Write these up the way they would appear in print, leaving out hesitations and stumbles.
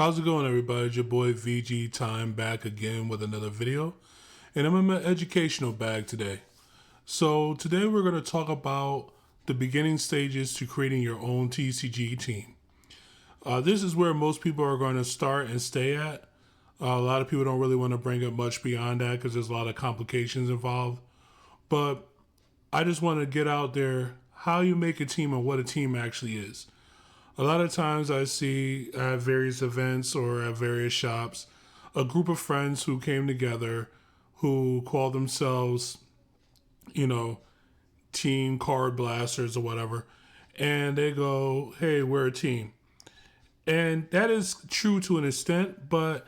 How's it going, everybody? It's your boy VG Time back again with another video, and I'm in my educational bag today. So today we're going to talk about the beginning stages to creating your own TCG team. This is where most people are going to start and stay at. A lot of people don't really want to bring up much beyond that because there's a lot of complications involved. But I just want to get out there how you make a team and what a team actually is. A lot of times I see at various events or at various shops a group of friends who came together who call themselves, team card blasters or whatever. And they go, hey, we're a team. And that is true to an extent, but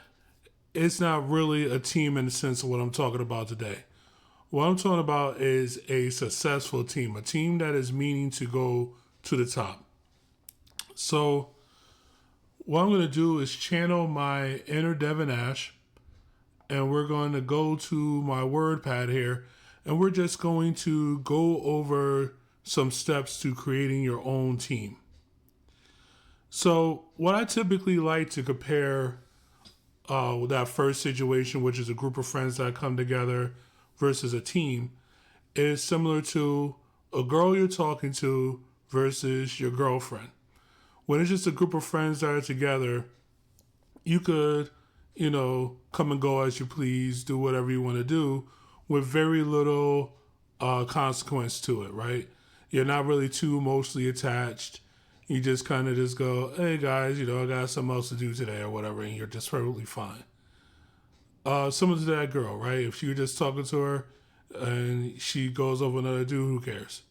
it's not really a team in the sense of what I'm talking about today. What I'm talking about is a successful team, a team that is meaning to go to the top. So what I'm going to do is channel my inner Devin Ash, and we're going to go to my WordPad here, and we're just going to go over some steps to creating your own team. So what I typically like to compare with that first situation, which is a group of friends that come together versus a team, is similar to a girl you're talking to versus your girlfriend. When it's just a group of friends that are together, you could, come and go as you please, do whatever you want to do with very little consequence to it, right? You're not really too emotionally attached. You just kind of just go, hey guys, I got something else to do today or whatever, and you're just perfectly fine. Similar to that girl, right? If you're just talking to her and she goes over another dude, who cares?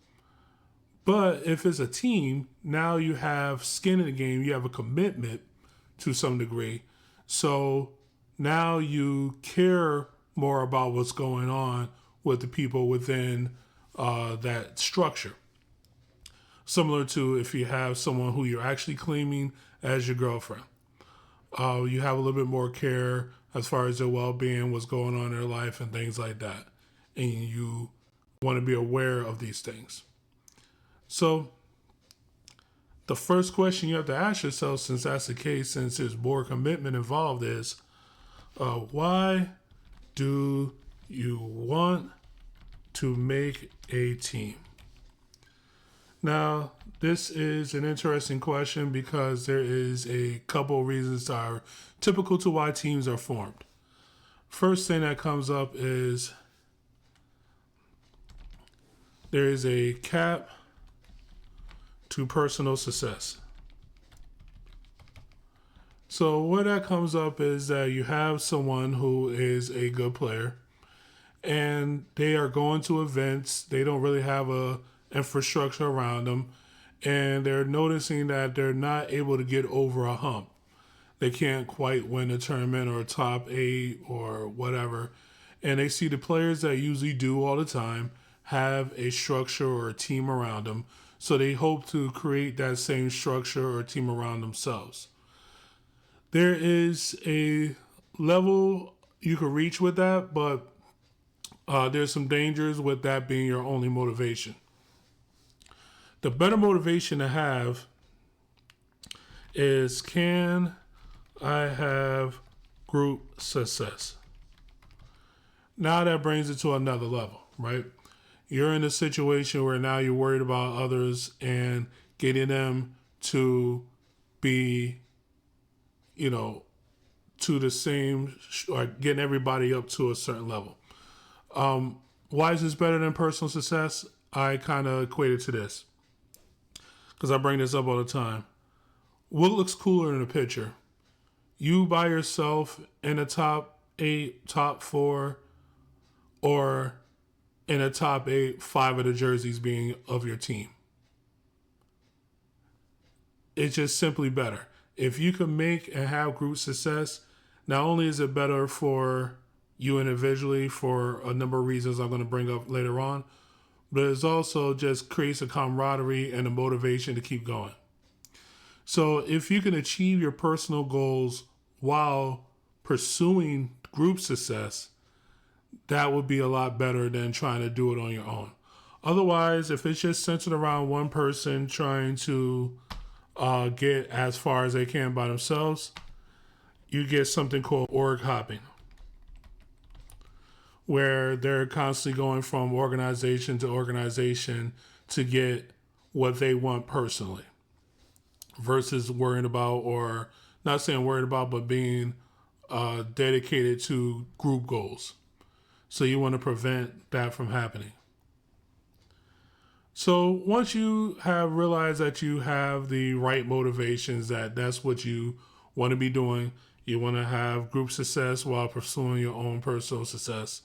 But if it's a team, now you have skin in the game. You have a commitment to some degree. So now you care more about what's going on with the people within that structure. Similar to if you have someone who you're actually claiming as your girlfriend. You have a little bit more care as far as their well-being, what's going on in their life, and things like that. And you want to be aware of these things. So the first question you have to ask yourself, since that's the case, since there's more commitment involved, is why do you want to make a team? Now, this is an interesting question because there is a couple of reasons that are typical to why teams are formed. First thing that comes up is there is a cap to personal success. So what that comes up is that you have someone who is a good player and they are going to events. They don't really have a infrastructure around them, and they're noticing that they're not able to get over a hump. They can't quite win a tournament or a top 8 or whatever. And they see the players that usually do all the time have a structure or a team around them. So they hope to create that same structure or team around themselves. There is a level you can reach with that, but there's some dangers with that being your only motivation. The better motivation to have is, can I have group success? Now that brings it to another level, right? You're in a situation where now you're worried about others and getting them to be, to the same, or getting everybody up to a certain level. Why is this better than personal success? I kind of equate it to this, because I bring this up all the time. What looks cooler in a picture? You by yourself in a top 8, top 4, or in a top 8, 5 of the jerseys being of your team? It's just simply better. If you can make and have group success, not only is it better for you individually for a number of reasons I'm going to bring up later on, but it also just creates a camaraderie and a motivation to keep going. So if you can achieve your personal goals while pursuing group success, that would be a lot better than trying to do it on your own. Otherwise, if it's just centered around one person trying to get as far as they can by themselves, you get something called org hopping, where they're constantly going from organization to organization to get what they want personally, versus worrying about, or not saying worried about, but being dedicated to group goals. So you want to prevent that from happening. So once you have realized that you have the right motivations, that that's what you want to be doing, you want to have group success while pursuing your own personal success,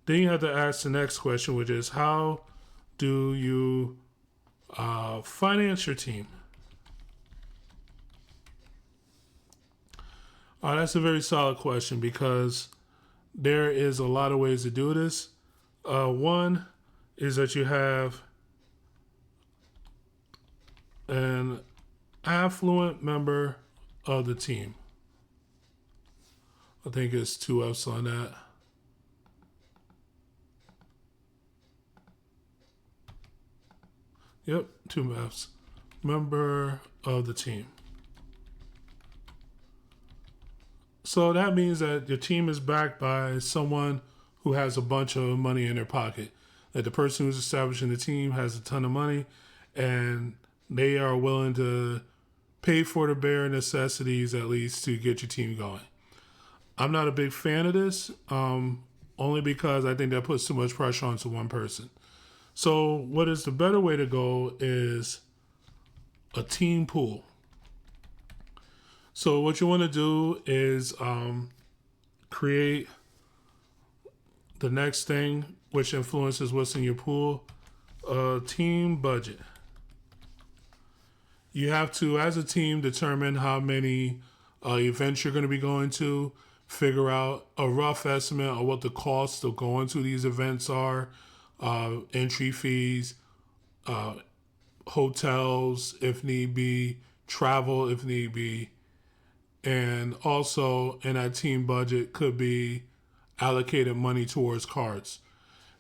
then you have to ask the next question, which is, how do you finance your team? That's a very solid question, because there is a lot of ways to do this. One is that you have an affluent member of the team. I think it's 2 F's on that. Yep, 2 F's. Member of the team. So that means that your team is backed by someone who has a bunch of money in their pocket. That the person who's establishing the team has a ton of money, and they are willing to pay for the bare necessities, at least, to get your team going. I'm not a big fan of this, only because I think that puts too much pressure onto one person. So what is the better way to go is a team pool. So what you want to do is create the next thing, which influences what's in your pool, a team budget. You have to, as a team, determine how many events you're going to be going to, figure out a rough estimate of what the costs of going to these events are, entry fees, hotels if need be, travel if need be, and also in that team budget could be allocated money towards cards.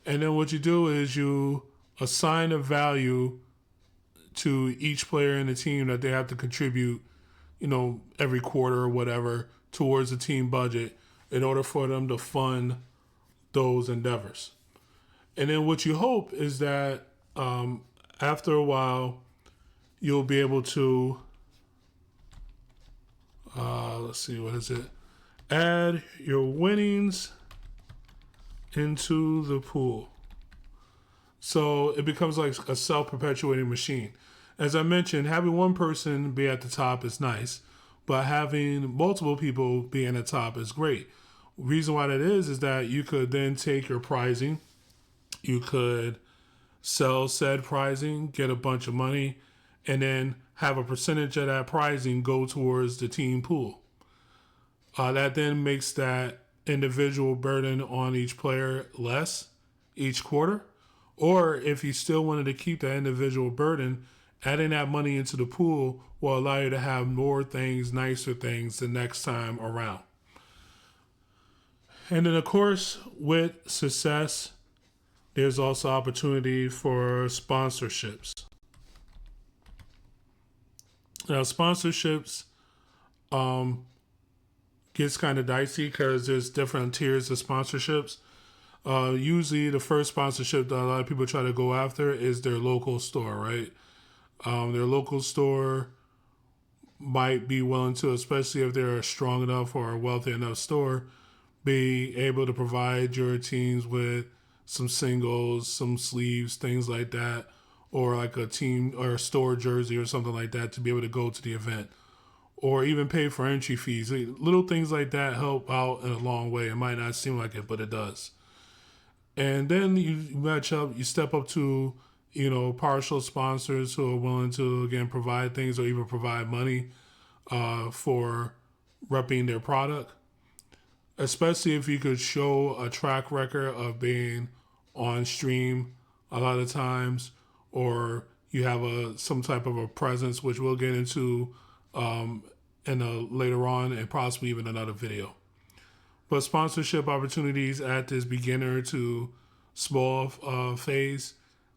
And then what you do is you assign a value to each player in the team that they have to contribute, every quarter or whatever, towards the team budget in order for them to fund those endeavors. And then what you hope is that after a while, you'll be able to, add your winnings into the pool. So it becomes like a self-perpetuating machine. As I mentioned, having one person be at the top is nice, but having multiple people be in the top is great. Reason why that is that you could then take your pricing, you could sell said pricing, get a bunch of money, and then have a percentage of that pricing go towards the team pool. That then makes that individual burden on each player less each quarter. Or if you still wanted to keep that individual burden, adding that money into the pool will allow you to have more things, nicer things the next time around. And then, of course, with success, there's also opportunity for sponsorships. Now, sponsorships gets kind of dicey because there's different tiers of sponsorships. Usually the first sponsorship that a lot of people try to go after is their local store, right? Their local store might be willing to, especially if they're a strong enough or a wealthy enough store, be able to provide your teams with some singles, some sleeves, things like that, or like a team or a store jersey or something like that to be able to go to the event, or even pay for entry fees. Little things like that help out in a long way. It might not seem like it, but it does. And then you match up, you step up to, partial sponsors who are willing to, again, provide things or even provide money for repping their product. Especially if you could show a track record of being on stream a lot of times, or you have some type of a presence, which we'll get into later on, and possibly even another video. But sponsorship opportunities at this beginner to small phase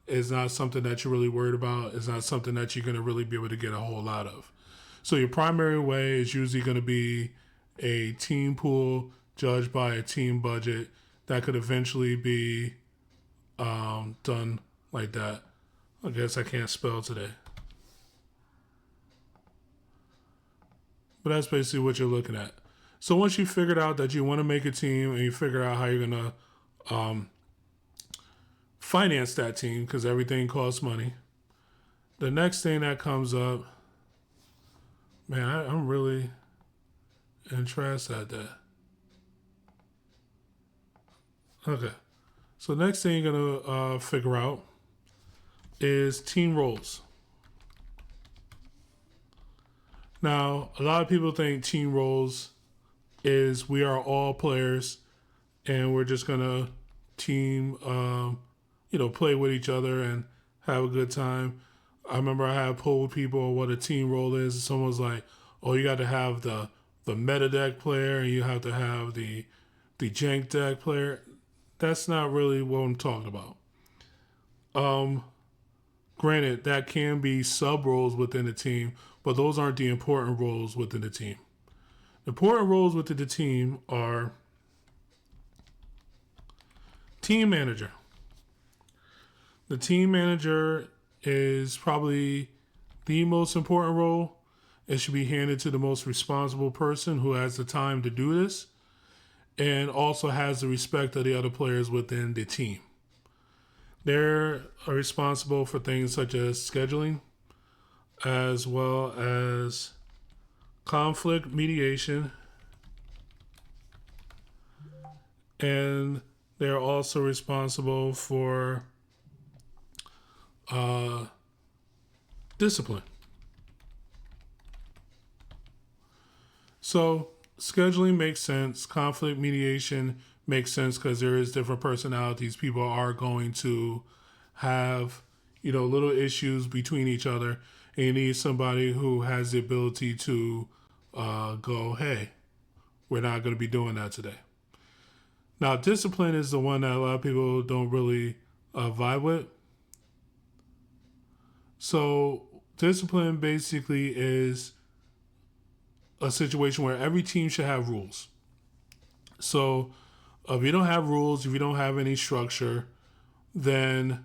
is not something that you're really worried about. It's not something that you're going to really be able to get a whole lot of. So your primary way is usually going to be a team pool judged by a team budget that could eventually be done like that. I guess I can't spell today. But that's basically what you're looking at. So once you figured out that you want to make a team and you figure out how you're going to finance that team, because everything costs money, the next thing that comes up, man, I'm really interested at that. Okay. So the next thing you're going to figure out is team roles. Now, a lot of people think team roles is we are all players and we're just going to team, play with each other and have a good time. I remember I had polled people what a team role is. And someone was like, oh, you got to have the meta deck player and you have to have the jank deck player. That's not really what I'm talking about. Granted, that can be sub roles within the team, but those aren't the important roles within the team. The important roles within the team are team manager. The team manager is probably the most important role. It should be handed to the most responsible person who has the time to do this and also has the respect of the other players within the team. They're responsible for things such as scheduling, as well as conflict mediation, and they're also responsible for discipline. So scheduling makes sense. Conflict mediation makes sense because there is different personalities. People are going to have, little issues between each other. And you need somebody who has the ability to go, hey, we're not going to be doing that today. Now, discipline is the one that a lot of people don't really vibe with. So discipline basically is a situation where every team should have rules. So if you don't have rules, if you don't have any structure, then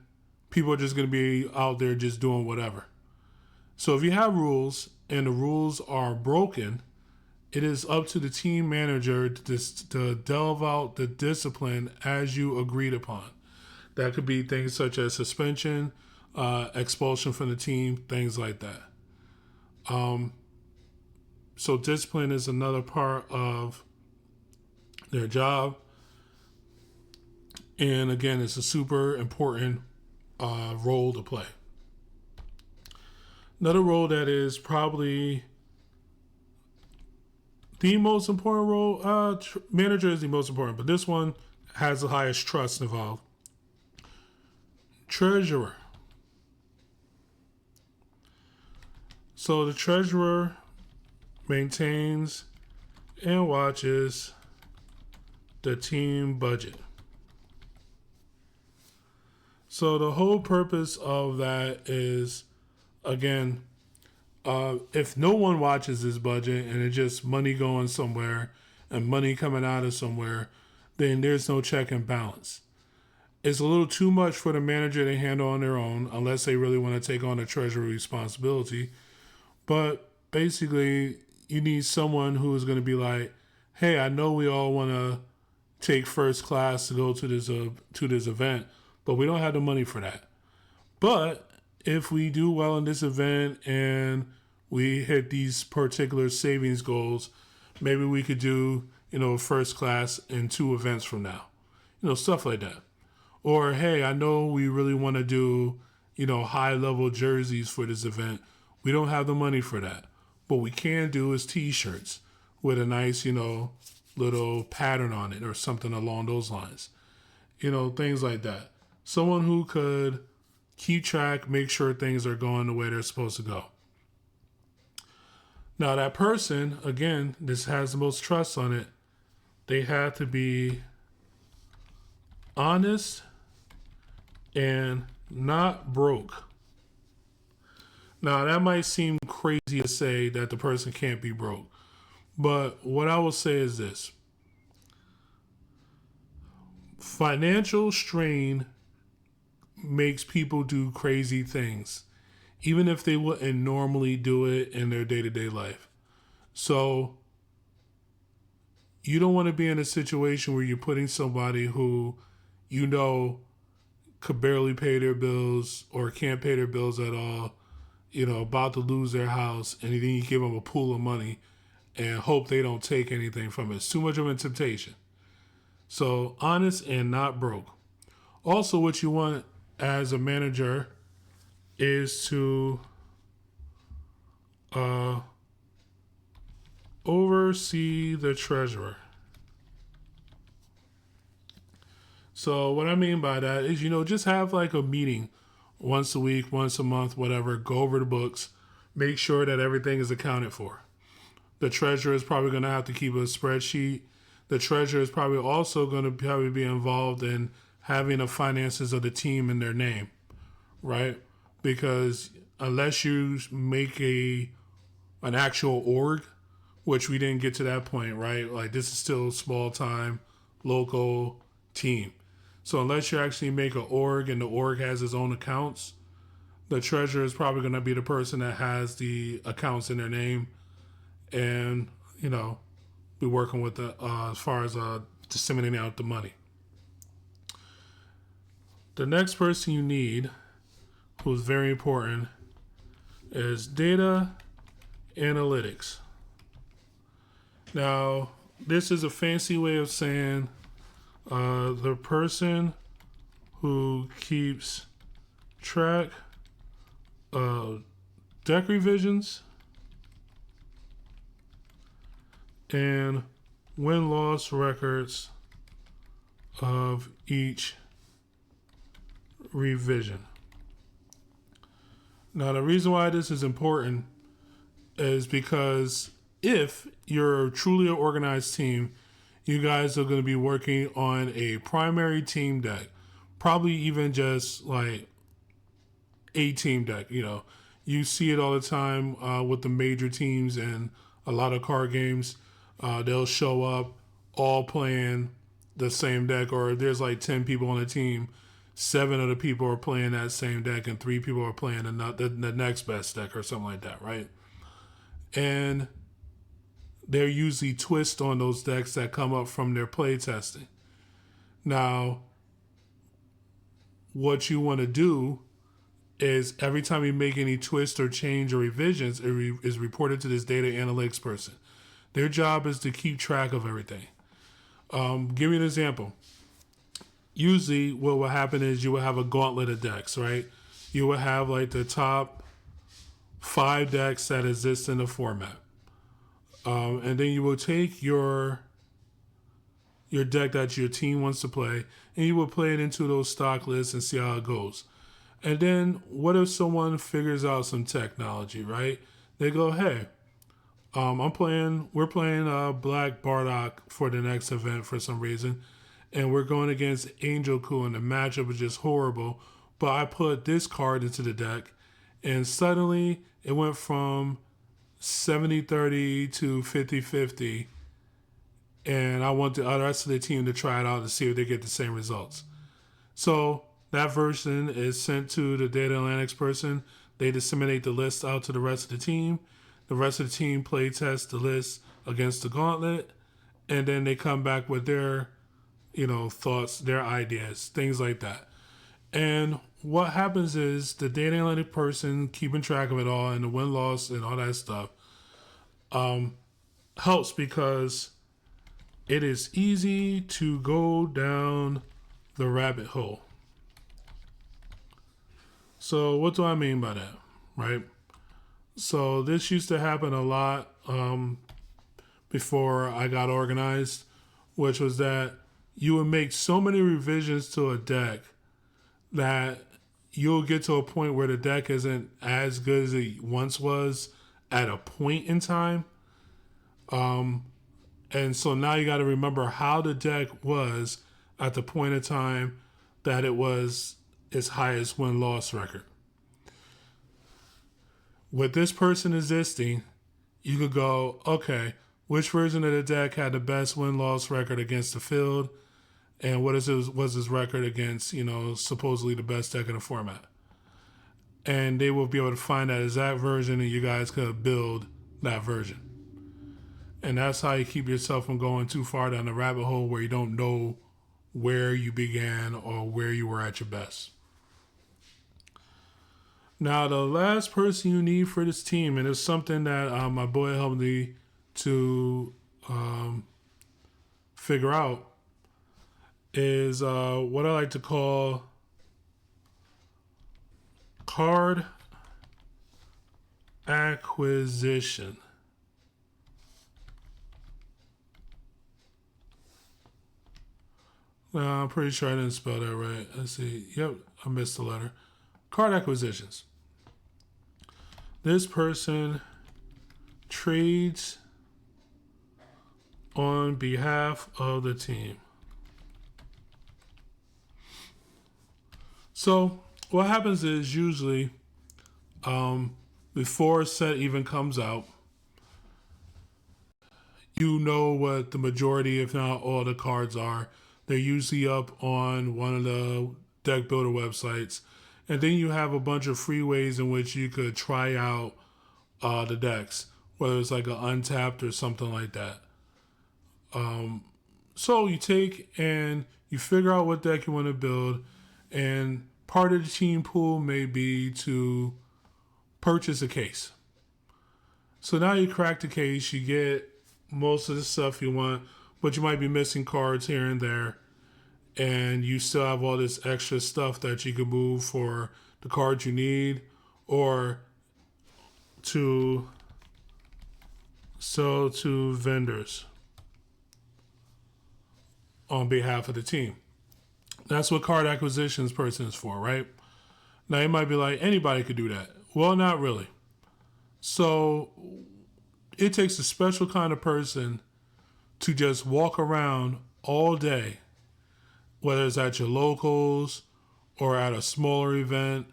people are just going to be out there just doing whatever. So if you have rules and the rules are broken, it is up to the team manager to delve out the discipline as you agreed upon. That could be things such as suspension, expulsion from the team, things like that. So discipline is another part of their job. And again, it's a super important role to play. Another role that is probably the most important role, manager is the most important, but this one has the highest trust involved. Treasurer. So the treasurer maintains and watches the team budget. So the whole purpose of that is, again, if no one watches this budget and it's just money going somewhere and money coming out of somewhere, then there's no check and balance. It's a little too much for the manager to handle on their own unless they really want to take on the treasury responsibility. But basically, you need someone who is going to be like, hey, I know we all want to take first class to go to this event, but we don't have the money for that. But if we do well in this event and we hit these particular savings goals, maybe we could do, first class in 2 events from now. Stuff like that. Or, hey, I know we really want to do, high level jerseys for this event. We don't have the money for that. What we can do is t-shirts with a nice, little pattern on it or something along those lines. Things like that. Someone who could keep track, make sure things are going the way they're supposed to go. Now that person, again, this has the most trust on it. They have to be honest and not broke. Now that might seem crazy to say that the person can't be broke, But what I will say is this: financial strain makes people do crazy things, even if they wouldn't normally do it in their day to day life. So you don't want to be in a situation where you're putting somebody who you know could barely pay their bills or can't pay their bills at all, about to lose their house, and then you give them a pool of money and hope they don't take anything from it. It's too much of a temptation. So honest and not broke. Also, what you want as a manager is to uh, oversee the treasurer. So what I mean by that is, just have like a meeting once a week, once a month, whatever. Go over the books, make sure that everything is accounted for. The treasurer is probably going to have to keep a spreadsheet. The treasurer is probably also going to probably be involved in having the finances of the team in their name, right? Because unless you make an actual org, which we didn't get to that point, right? Like this is still small time, local team. So unless you actually make an org and the org has its own accounts, the treasurer is probably going to be the person that has the accounts in their name, and be working with the as far as disseminating out the money. The next person you need, who's very important, is data analytics. Now, this is a fancy way of saying the person who keeps track of deck revisions and win-loss records of each revision. Now, the reason why this is important is because if you're truly an organized team, you guys are going to be working on a primary team deck, probably even just like a team deck. You see it all the time with the major teams and a lot of card games. They'll show up all playing the same deck, or there's like 10 people on the team. 7 of the people are playing that same deck, and 3 people are playing the next best deck or something like that, right? And they're usually twist on those decks that come up from their play testing. Now, what you want to do is every time you make any twist or change or revisions, it is reported to this data analytics person. Their job is to keep track of everything. Give me an example. Usually what will happen is you will have a gauntlet of decks, right? You will have like the top 5 decks that exist in the format. And then you will take your deck that your team wants to play, and you will play it into those stock lists and see how it goes. And then what if someone figures out some technology, right? They go, hey, we're playing Black Bardock for the next event for some reason, and we're going against Angel Coup, and the matchup is just horrible. But I put this card into the deck, and suddenly it went from 70-30 to 50-50, and I want the rest of the team to try it out to see if they get the same results. So that version is sent to the data analytics person. They disseminate the list out to the rest of the team. The rest of the team play test the list against the gauntlet, and then they come back with their, thoughts, their ideas, things like that. And what happens is the data analytic person keeping track of it all and the win-loss and all that stuff helps because it is easy to go down the rabbit hole. So what do I mean by that, right? So this used to happen a lot before I got organized, which was that you would make so many revisions to a deck that you'll get to a point where the deck isn't as good as it once was at a point in time. And so now you got to remember how the deck was at the point in time that it was its highest win-loss record. With this person existing, you could go, okay, Which version of the deck had the best win-loss record against the field, and what was his record against, supposedly the best deck in the format. And they will be able to find that exact version, and you guys could build that version. And that's how you keep yourself from going too far down the rabbit hole where you don't know where you began or where you were at your best. Now, the last person you need for this team, and it's something that my boy helped me to figure out, is what I like to call card acquisition. I'm pretty sure I didn't spell that right. Let's see. Yep, I missed the letter. Card acquisitions. This person trades on behalf of the team. So what happens is usually before a set even comes out, you know what the majority, if not all, the cards are. They're usually up on one of the deck builder websites. And then you have a bunch of free ways in which you could try out the decks, whether it's like an untapped or something like that. So you take and you figure out what deck you want to build, and part of the team pool may be to purchase a case. So now you crack the case, you get most of the stuff you want, but you might be missing cards here and there, and you still have all this extra stuff that you can move for the cards you need or to sell to vendors on behalf of the team. That's what card acquisitions person is for, right? Now you might be like, anybody could do that. Well, not really. So it takes a special kind of person to just walk around all day, whether it's at your locals or at a smaller event,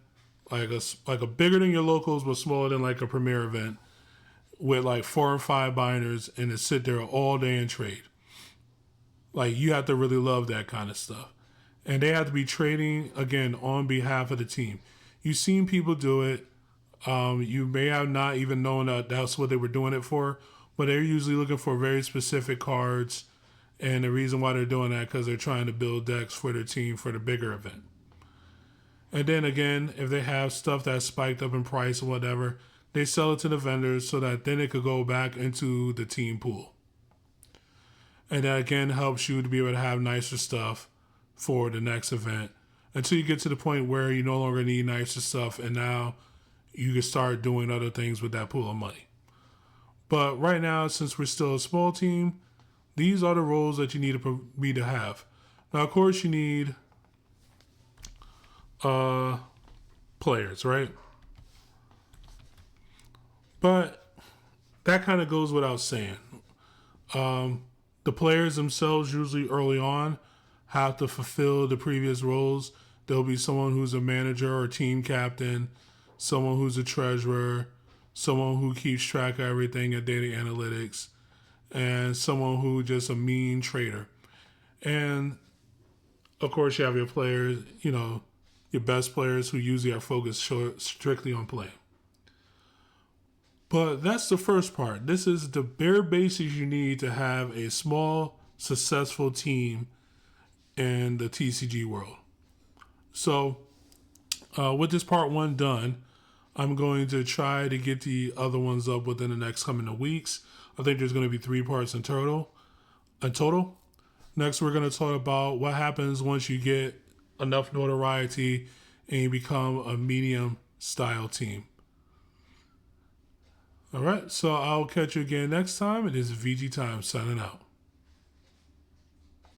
like a bigger than your locals but smaller than like a premier event, with like 4 or 5 binders, and to sit there all day and trade. Like, you have to really love that kind of stuff. And they have to be trading, again, on behalf of the team. You've seen people do it. You may have not even known that that's what they were doing it for, but they're usually looking for very specific cards. And the reason why they're doing that because they're trying to build decks for their team for the bigger event. And then again, if they have stuff that's spiked up in price or whatever, they sell it to the vendors so that then it could go back into the team pool. And that again helps you to be able to have nicer stuff for the next event until you get to the point where you no longer need nicer stuff, and now you can start doing other things with that pool of money. But right now, since we're still a small team, these are the roles that you need me to have. Now, of course, you need players, right? But that kind of goes without saying. The players themselves usually early on have to fulfill the previous roles. There'll be someone who's a manager or team captain, someone who's a treasurer, someone who keeps track of everything at data analytics, and someone who just a mean trader. And of course, you have your players, your best players who usually are focused strictly on playing. But that's the first part. This is the bare basics you need to have a small, successful team in the TCG world. So, with this part 1 done, I'm going to try to get the other ones up within the next coming weeks. I think there's going to be 3 parts in total. Next, we're going to talk about what happens once you get enough notoriety and you become a medium style team. All right, so I'll catch you again next time. It is VG Time signing out.